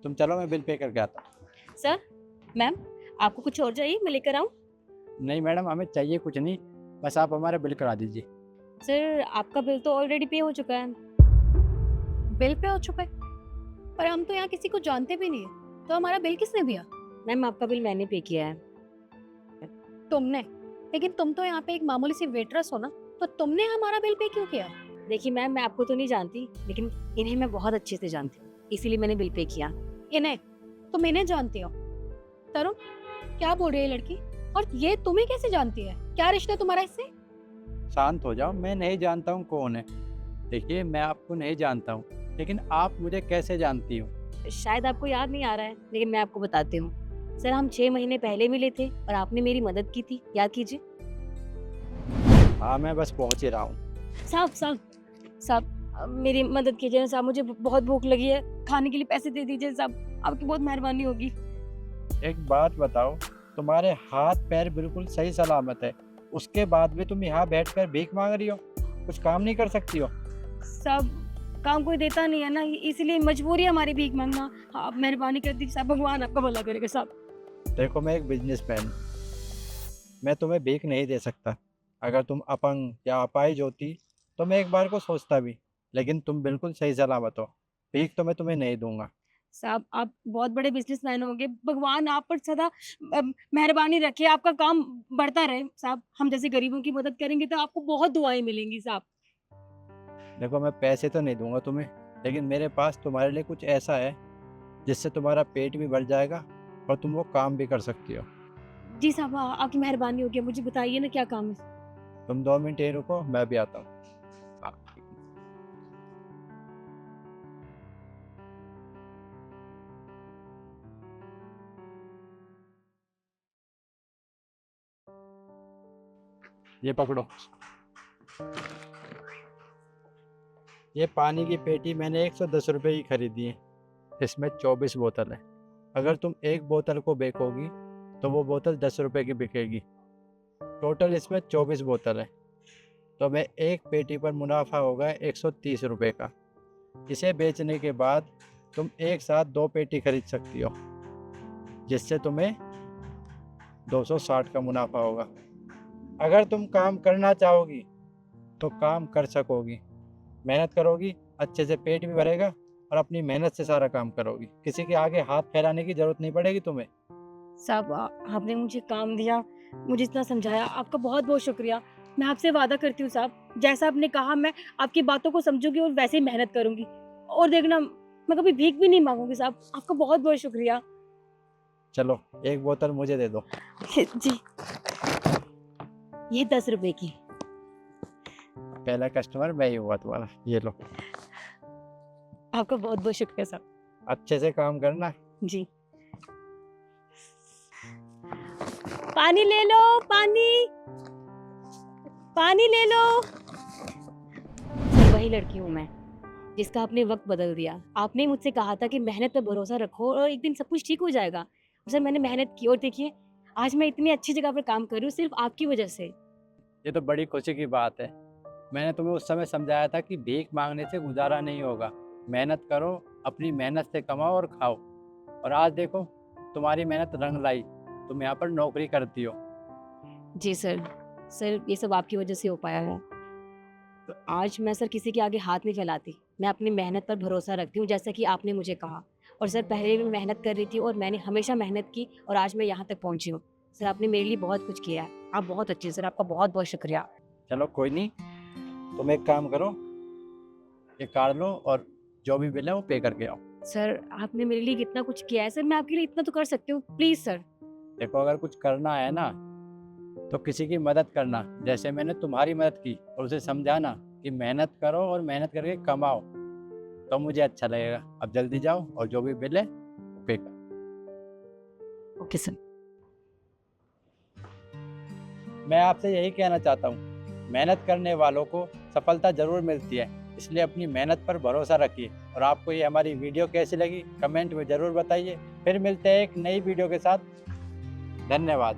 तुम चलो, मैं बिल पे करके आता हूँ। सर, मैम, आपको कुछ और चाहिए? मैं लेकर आऊँ? नहीं मैडम, हमें चाहिए कुछ नहीं, बस आप हमारा बिल करा दीजिए। सर, आपका बिल तो ऑलरेडी पे हो चुका है। बिल पे हो चुका है, पर हम तो यहाँ किसी को जानते भी नहीं है, तो हमारा बिल किसने दिया? मैम, आपका बिल मैंने पे किया है। तुमने? लेकिन तुम तो यहाँ पे एक मामूली सी वेट्रेस हो ना, तो तुमने हमारा बिल पे क्यों किया? देखिए मैम, मैं आपको तो नहीं जानती, लेकिन इन्हें मैं बहुत अच्छे से जानती हूँ, इसीलिए मैंने बिल पे किया। इन्हें? तुम इन्हें जानती हो? तरुण, क्या बोल रही है ये लड़की? और ये तुम्हें कैसे जानती है? क्या रिश्ता है तुम्हारा इससे? शांत हो जाओ, मैं नहीं जानता हूँ कौन है। देखिए, मैं आपको नहीं जानता हूँ, लेकिन आप मुझे कैसे जानती हो? शायद आपको याद नहीं आ रहा है, लेकिन मैं आपको बताती हूँ। सर, हम 6 महीने पहले मिले थे और आपने मेरी मदद की थी, याद कीजिए। हाँ, मैं बस पहुँच ही रहा हूँ। साहब साहब साहब, मेरी मदद कीजिए ना साहब, मुझे बहुत भूख लगी है, खाने के लिए पैसे दे दीजिए साहब, आपकी बहुत मेहरबानी होगी। एक बात बताओ, तुम्हारे हाथ पैर बिल्कुल सही सलामत है, उसके बाद भी तुम यहाँ बैठकर भीख मांग रही हो? कुछ काम नहीं कर सकती हो? साहब, काम कोई देता नहीं है ना, इसीलिए मजबूरी है हमारी भीख मांगना। आप मेहरबानी कर दीजिए साहब, भगवान आपका भला करेगा साहब। देखो, मैं एक बिजनेसमैन, मैं तुम्हें भीख नहीं दे सकता। अगर तुम अपंग या अपाहिज होती तो मैं एक बार को सोचता भी, लेकिन तुम बिल्कुल सही सलामत हो, भीख तो मैं तुम्हें नहीं दूंगा। साहब, आप बहुत बड़े बिजनेसमैन होंगे, भगवान आप पर सदा मेहरबानी रखे, आपका काम बढ़ता रहे साहब। हम जैसे गरीबों की मदद करेंगे तो आपको बहुत दुआएं मिलेंगी साहब। देखो, मैं पैसे तो नहीं दूंगा तुम्हें, लेकिन मेरे पास तुम्हारे लिए कुछ ऐसा है जिससे तुम्हारा पेट भी भर जाएगा और तुम वो काम भी कर सकती हो। जी साहब, आपकी मेहरबानी होगी, मुझे बताइए ना क्या काम है। तुम 2 मिनट यहीं रुको, मैं भी आता हूँ। ये पकड़ो। ये पानी की पेटी मैंने 110 रुपये की खरीदी है, इसमें 24 बोतल है। अगर तुम एक बोतल को बेचोगी तो वो बोतल 10 रुपये की बिकेगी। टोटल इसमें 24 बोतल है, तो मैं एक पेटी पर मुनाफा होगा 130 रुपये का। इसे बेचने के बाद तुम एक साथ 2 पेटी खरीद सकती हो, जिससे तुम्हें 260 का मुनाफा होगा। अगर तुम काम करना चाहोगी तो काम कर सकोगी, मेहनत करोगी, अच्छे से पेट भी भरेगा और अपनी मेहनत से सारा काम करोगी, किसी के आगे हाथ फैलाने की जरूरत नहीं पड़ेगी तुम्हें। साहब, आपने मुझे काम दिया, मुझे इतना समझाया, आपका बहुत बहुत शुक्रिया। मैं आपसे वादा करती हूँ साहब, जैसा आपने कहा मैं आपकी बातों को समझूंगी और वैसे ही मेहनत करूंगी। और देखना, मैं कभी भीख भी नहीं मांगूंगी साहब। आपका बहुत बहुत शुक्रिया। चलो, एक बोतल मुझे दे दो। जी, ये 10 रुपए की। पहला कस्टमर मैं ही हुआ तुम्हारा, ये लो। आपका बहुत बहुत शुक्रिया साहब। अच्छे से काम करना। जी। पानी ले लो, पानी, पानी ले लो। सर, वही लड़की हूँ मैं जिसका आपने वक्त बदल दिया। आपने मुझसे कहा था कि मेहनत पर भरोसा रखो और एक दिन सब कुछ ठीक हो जाएगा। और सर, मैंने मेहनत की और देखिए, आज मैं इतनी अच्छी जगह पर काम कर रही हूँ सिर्फ आपकी वजह से। ये तो बड़ी खुशी की बात है। मैंने तुम्हें उस समय समझाया था कि भीख मांगने से गुजारा नहीं होगा, मेहनत करो, अपनी मेहनत से कमाओ और खाओ। और आज देखो, तुम्हारी मेहनत रंग लाई, तुम यहाँ पर नौकरी करती हो। जी सर, सर ये सब आपकी वजह से हो पाया है। तो आज मैं सर किसी के आगे हाथ नहीं फैलाती, मैं अपनी मेहनत पर भरोसा रखती हूँ, जैसा कि आपने मुझे कहा। और सर, पहले भी मेहनत कर रही थी और मैंने हमेशा मेहनत की और आज मैं यहाँ तक पहुँची हूँ। सर, आपने मेरे लिए बहुत कुछ किया है, आप बहुत अच्छे सर, आपका बहुत बहुत शुक्रिया। चलो कोई नहीं, तुम एक काम करो, ये कार्ड लो और जो भी बिल है वो पे करके आओ। सर, आपने मेरे लिए कितना कुछ किया है सर, मैं आपके लिए इतना तो कर सकती हूँ, प्लीज़ सर। देखो, अगर कुछ करना है ना तो किसी की मदद करना, जैसे मैंने तुम्हारी मदद की, और उसे समझाना कि मेहनत करो और मेहनत करके कमाओ, तो मुझे अच्छा लगेगा। अब जल्दी जाओ और जो भी बिल है पे कर। Okay sir. मैं आपसे यही कहना चाहता हूँ, मेहनत करने वालों को सफलता ज़रूर मिलती है, इसलिए अपनी मेहनत पर भरोसा रखिए। और आपको ये हमारी वीडियो कैसी लगी कमेंट में ज़रूर बताइए। फिर मिलते हैं एक नई वीडियो के साथ। धन्यवाद।